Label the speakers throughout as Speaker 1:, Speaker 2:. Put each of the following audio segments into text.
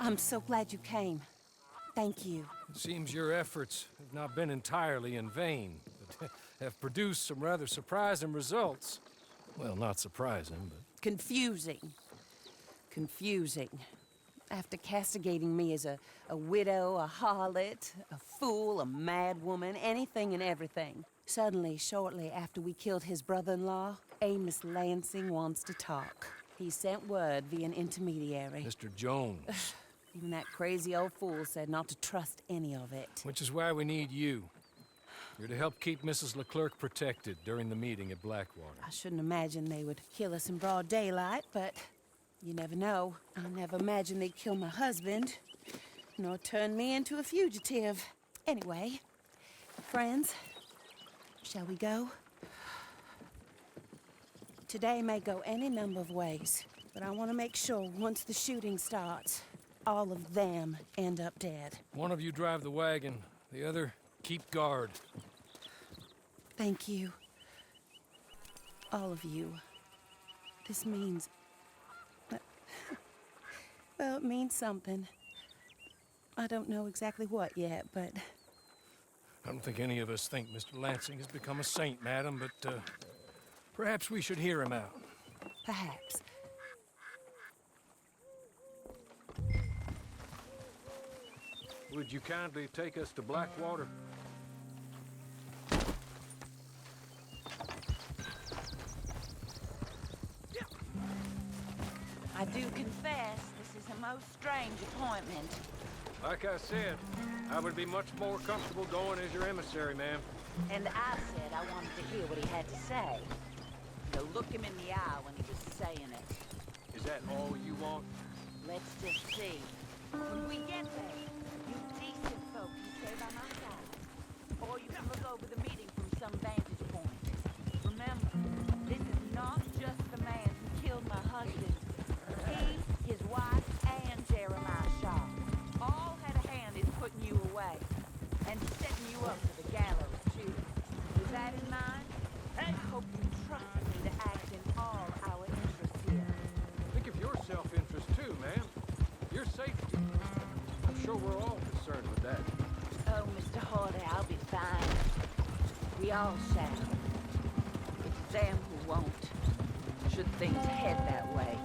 Speaker 1: I'm so glad you came. Thank you.
Speaker 2: It seems your efforts have not been entirely in vain, but have produced some rather surprising results. Well, not surprising, but...
Speaker 1: Confusing. Confusing. After castigating me as a widow, a harlot, a fool, a mad woman, anything and everything. Suddenly, shortly after we killed his brother-in-law, Amos Lansing wants to talk. He sent word via an intermediary.
Speaker 2: Mr. Jones.
Speaker 1: Even that crazy old fool said not to trust any of it.
Speaker 2: Which is why we need you. You're to help keep Mrs. Leclerc protected during the meeting at Blackwater.
Speaker 1: I shouldn't imagine they would kill us in broad daylight, but you never know. I never imagined they'd kill my husband, nor turn me into a fugitive. Anyway, friends, shall we go? Today may go any number of ways, but I want to make sure once the shooting starts, all of them end up dead.
Speaker 2: One of you drive the wagon, the other keep guard.
Speaker 1: Thank you. All of you. This means... well, it means something. I don't know exactly what yet, but...
Speaker 2: I don't think any of us think Mr. Lansing has become a saint, madam, but perhaps we should hear him out.
Speaker 1: Perhaps.
Speaker 2: Would you kindly take us to Blackwater?
Speaker 3: I do confess, this is a most strange appointment.
Speaker 2: Like I said, I would be much more comfortable going as your emissary, ma'am.
Speaker 3: And I said I wanted to hear what he had to say. To look him in the eye when he was saying it.
Speaker 2: Is that all you want?
Speaker 3: Let's just see. When we get there, you decent folk can stay by my side. Or you can look over the meeting from some vantage point. Remember, this is not just the man who killed my husband. He, his wife, and Jeremiah Shaw all had a hand in putting you away and setting you up for the gallows, too. With that in mind, I hope you trust me to act in all our interests here.
Speaker 2: Think of your self-interest too, ma'am. Your safety. I'm sure we're all concerned with that.
Speaker 3: Oh, Mr. Hardy, I'll be fine. We all shall. It's them who won't, should things head that way.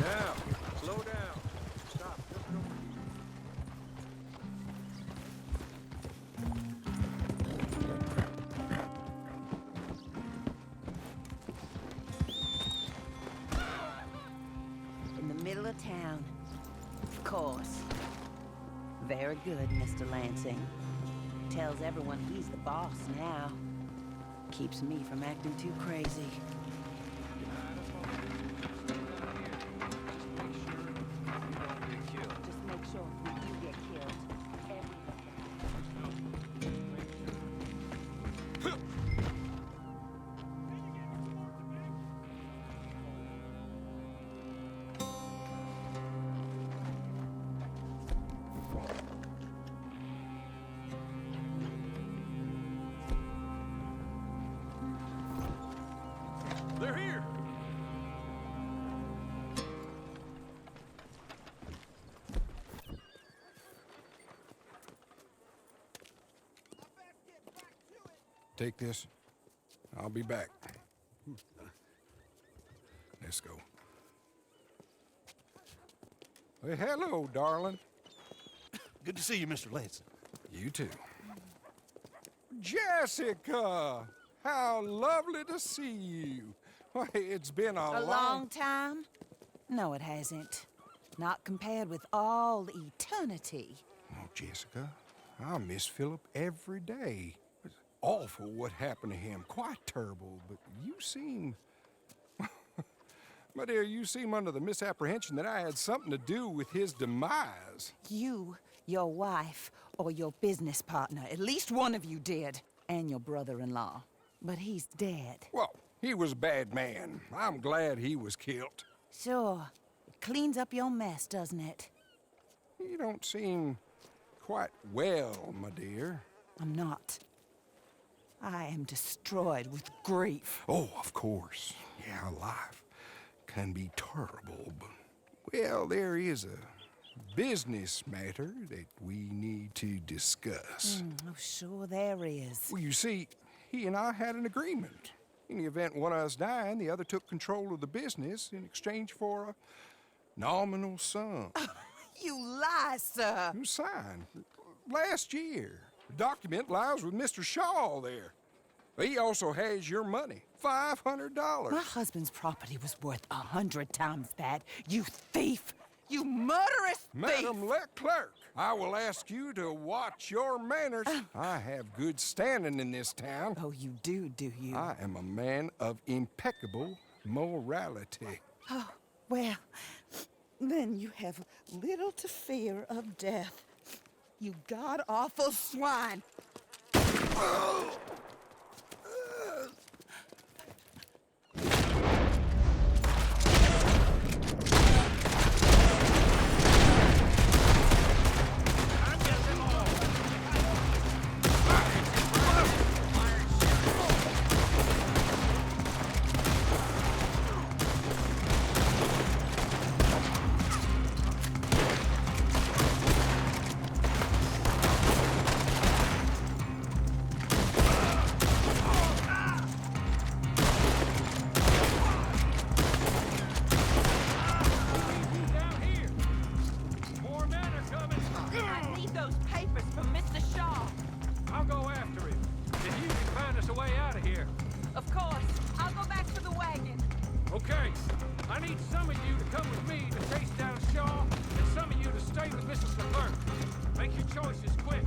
Speaker 2: Now, slow down. Stop just over here.
Speaker 1: In the middle of town. Of course. Very good, Mr. Lansing. Tells everyone he's the boss now. Keeps me from acting too crazy. Just make sure when you get killed,
Speaker 2: They're here!
Speaker 4: Take this. I'll be back. Let's go. Well, hello, darling.
Speaker 5: Good to see you, Mr. Lansing.
Speaker 4: You too. Jessica! How lovely to see you. Why, it's been a
Speaker 1: long time? No, it hasn't. Not compared with all eternity.
Speaker 4: Oh, Jessica, I miss Philip every day. awful what happened to him. Quite terrible, but you seem... My dear, you seem under the misapprehension that I had something to do with his demise.
Speaker 1: You, your wife, or your business partner, at least one of you did, and your brother-in-law. But he's dead.
Speaker 4: Well, he was a bad man. I'm glad he was killed.
Speaker 1: Sure. It cleans up your mess, doesn't it?
Speaker 4: You don't seem quite well, my dear.
Speaker 1: I'm not. I am destroyed with grief.
Speaker 4: Oh, of course. Yeah, life can be terrible, but, well, there is a business matter that we need to discuss.
Speaker 1: Oh, sure there is.
Speaker 4: Well, you see, he and I had an agreement. In the event one of us died, the other took control of the business in exchange for a nominal sum.
Speaker 1: You lie, sir.
Speaker 4: It was signed last year. The document lies with Mr. Shaw there. He also has your money, $500.
Speaker 1: My husband's property was worth 100 times that. You thief! You murderous thief!
Speaker 4: Madam Leclerc, I will ask you to watch your manners. I have good standing in this town.
Speaker 1: Oh, you do you?
Speaker 4: I am a man of impeccable morality.
Speaker 1: Oh, well, then you have little to fear of death. You god-awful swine!
Speaker 2: Okay, I need some of you to come with me to chase down Shaw, and some of you to stay with Mrs. Leclerc. Make your choices quick.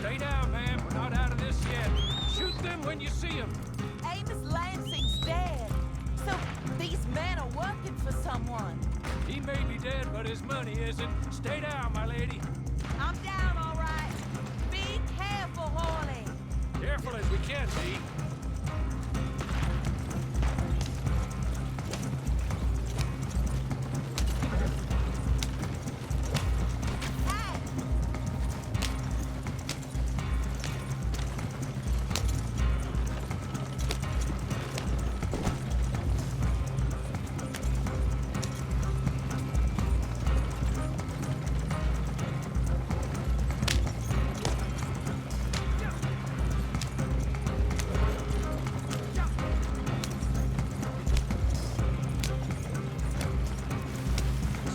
Speaker 2: Stay down, man. We're not out of this yet. Shoot them when you see them.
Speaker 3: Amos Lansing's dead. So these men are working for someone.
Speaker 2: He may be dead, but his money isn't. Stay down, my lady.
Speaker 3: I'm down, all right. Be careful, Hawley.
Speaker 2: Careful as we can be.
Speaker 3: Hey!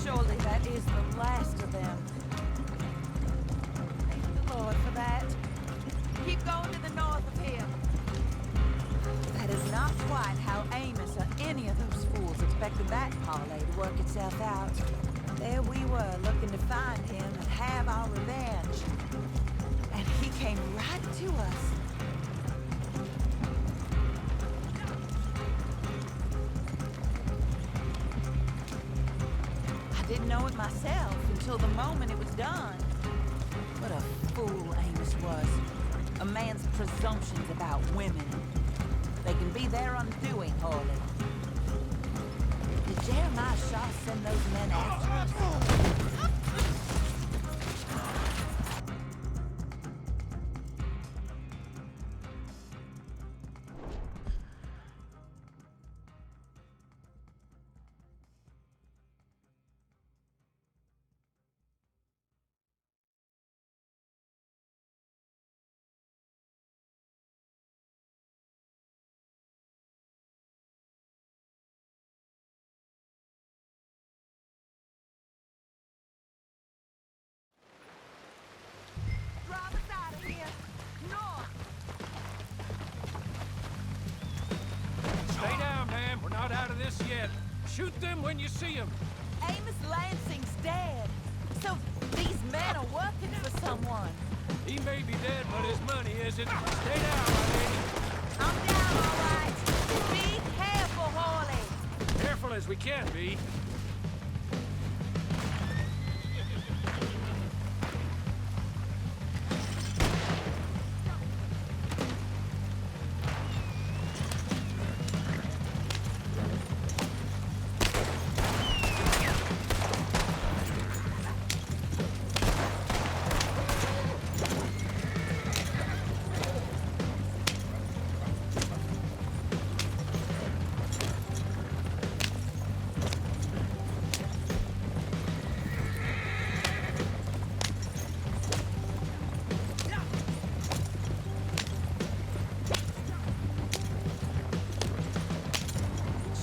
Speaker 3: Surely that is the last of them. Thank the Lord for that. Keep going to the north of here. That is not quite how Amos or any of those fools expected that parlay to work itself out. There we were, looking to find him and have our revenge. And he came right to us. I didn't know it myself until the moment it was done. What a fool Amos was. A man's presumptions about women. They can be their undoing, Hawley. Did Jeremiah Shaw send those men after us? Drive us out of here. North.
Speaker 2: Stay down, man. We're not out of this yet. Shoot them when you see them.
Speaker 3: Amos Lansing's dead. So these men are working for someone.
Speaker 2: He may be dead, but his money isn't. Stay down, my lady.
Speaker 3: I'm down, all right. Be careful, Hawley.
Speaker 2: Careful as we can be.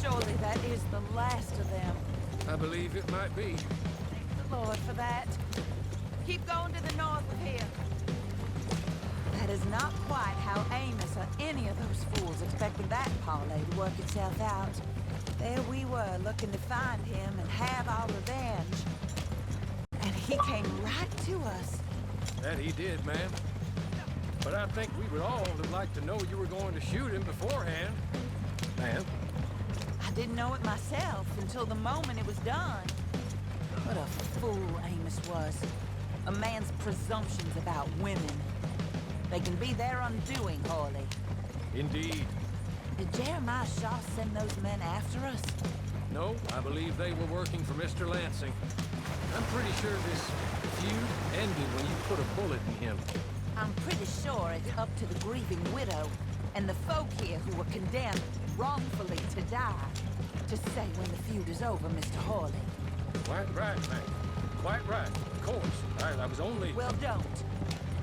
Speaker 3: Surely that is the last of them.
Speaker 2: I believe it might be.
Speaker 3: Thank the Lord for that. Keep going to the north of here. That is not quite how Amos or any of those fools expected that parlay to work itself out. There we were, looking to find him and have our revenge. And he came right to us.
Speaker 2: That he did, ma'am. But I think we would all have liked to know you were going to shoot him beforehand. Ma'am.
Speaker 3: I didn't know it myself until the moment it was done. What a fool Amos was. A man's presumptions about women. They can be their undoing, Hawley.
Speaker 2: Indeed.
Speaker 3: Did Jeremiah Shaw send those men after us?
Speaker 2: No, I believe they were working for Mr. Lansing. I'm pretty sure this feud ended when you put a bullet in him.
Speaker 3: I'm pretty sure it's up to the grieving widow and the folk here who were condemned wrongfully to die to say when the feud is over, Mr. Hawley.
Speaker 2: Quite right, ma'am. Quite right. Of course. I was only...
Speaker 3: Well, don't.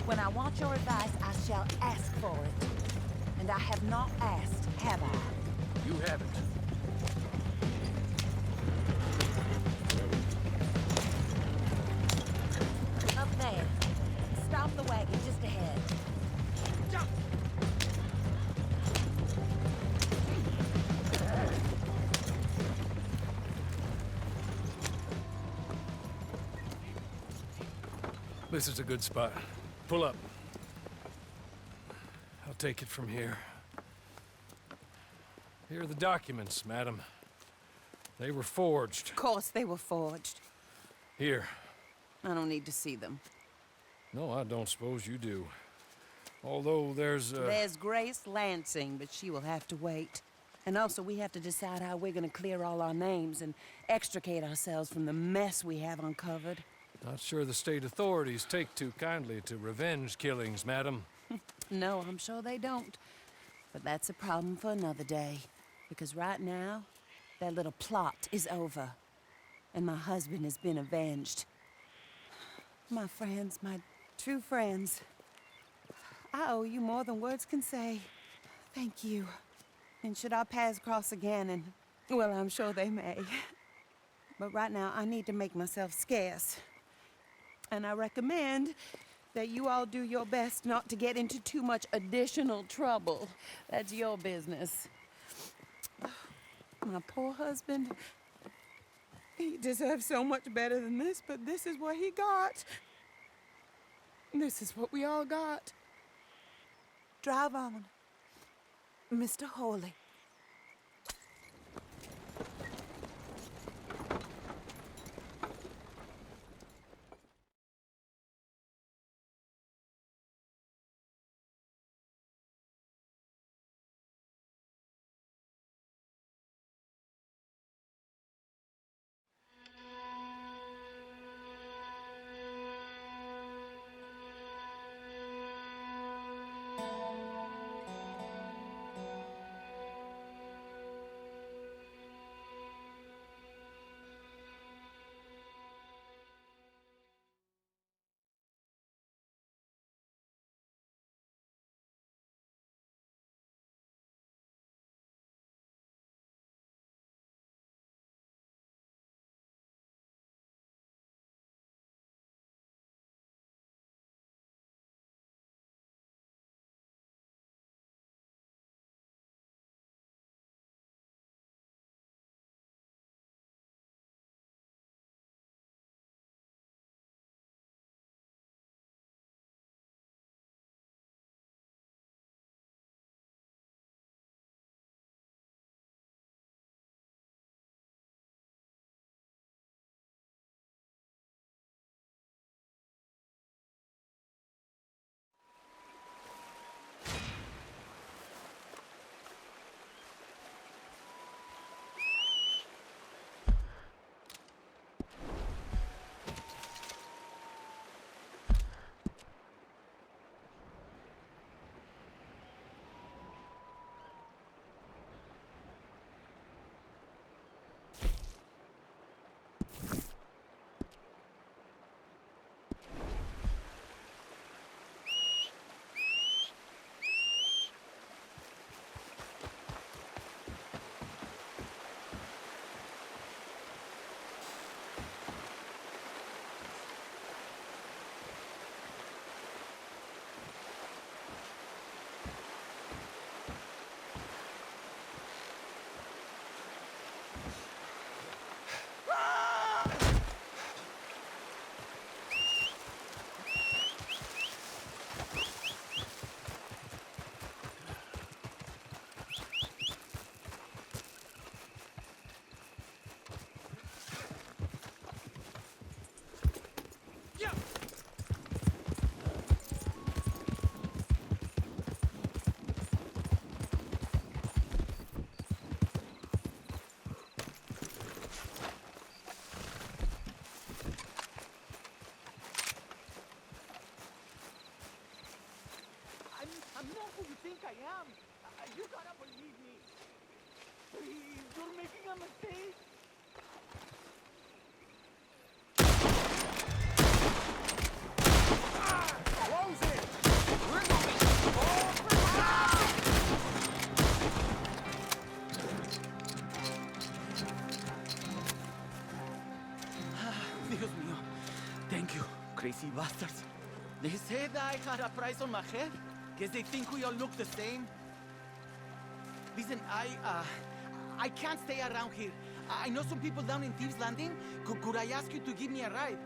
Speaker 3: When I want your advice, I shall ask for it. And I have not asked, have I?
Speaker 2: You haven't.
Speaker 3: Up there. Stop the wagon just ahead. Jump!
Speaker 2: This is a good spot. Pull up. I'll take it from here. Here are the documents, madam. They were forged.
Speaker 1: Of course they were forged.
Speaker 2: Here.
Speaker 1: I don't need to see them.
Speaker 2: No, I don't suppose you do. Although
Speaker 1: There's Grace Lansing, but she will have to wait. And also, we have to decide how we're gonna clear all our names and extricate ourselves from the mess we have uncovered.
Speaker 2: Not sure the state authorities take too kindly to revenge killings, madam.
Speaker 1: No, I'm sure they don't. But that's a problem for another day. Because right now, that little plot is over. And my husband has been avenged. My friends, my true friends. I owe you more than words can say. Thank you. And should our paths cross again, and, well, I'm sure they may. But right now, I need to make myself scarce. And I recommend that you all do your best not to get into too much additional trouble. That's your business. My poor husband, he deserves so much better than this, but this is what he got. This is what we all got. Drive on, Mr. Hawley.
Speaker 6: I'm not who you think I am. You gotta believe me. Please, you're making a mistake. Close it! We're going all for now! Dios mío. Thank you, crazy bastards. They said I had a price on my head. Guess they think we all look the same. Listen, I can't stay around here. I know some people down in Thieves Landing. Could I ask you to give me a ride?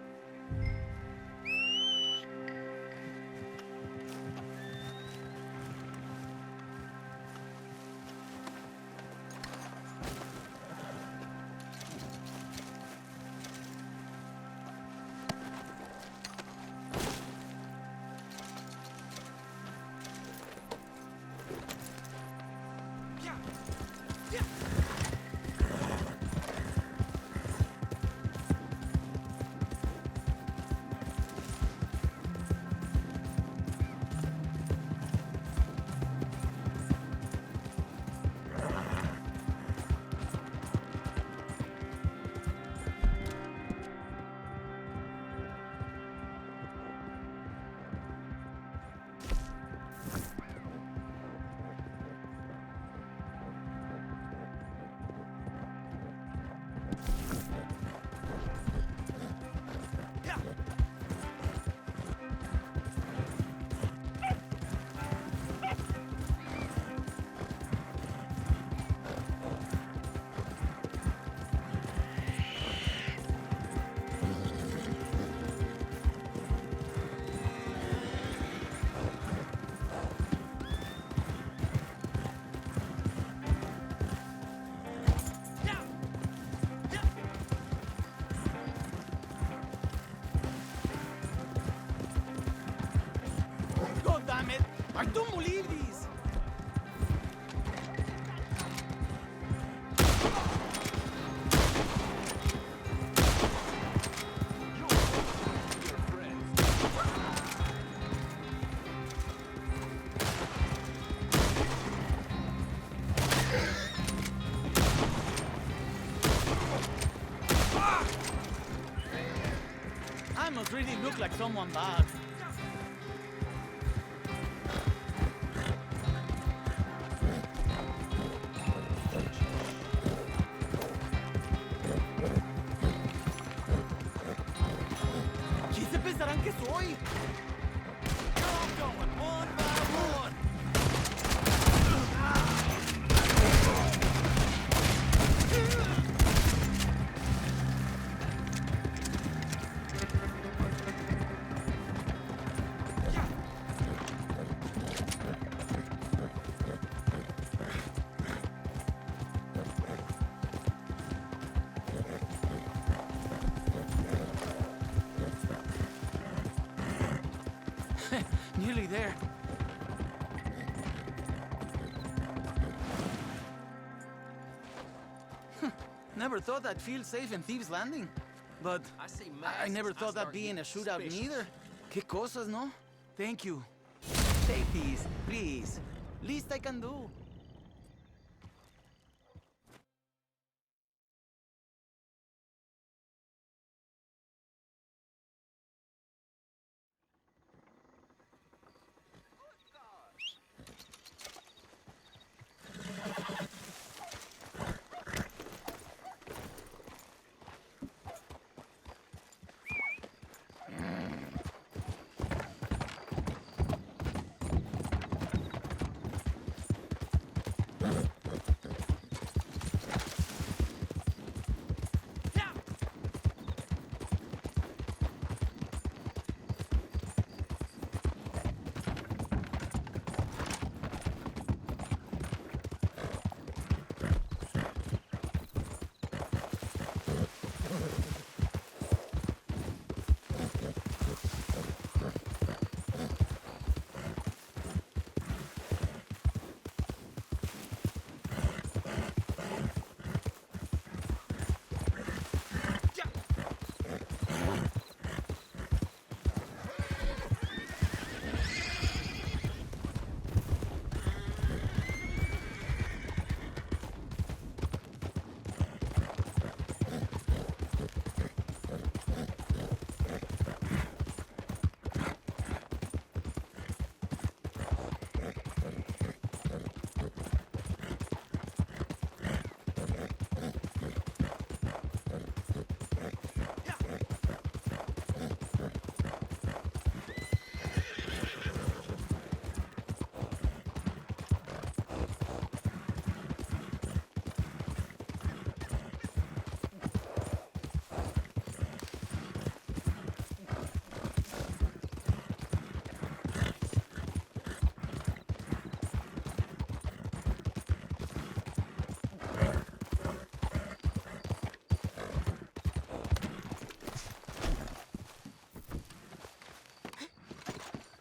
Speaker 6: God damn it! I don't believe these! I must really look like someone bad. ¿Quién se pensarán que soy? You're all going one by one. Nearly there. Never thought I'd feel safe in Thieves Landing. But I never thought I'd be in a shootout neither. Qué cosas, no? Thank you. Take these, please. Least I can do.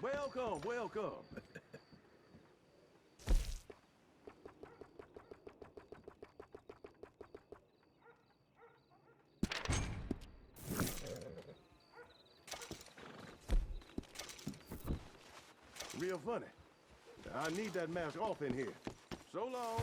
Speaker 5: Welcome, welcome. Real funny. I need that mask off in here. So long.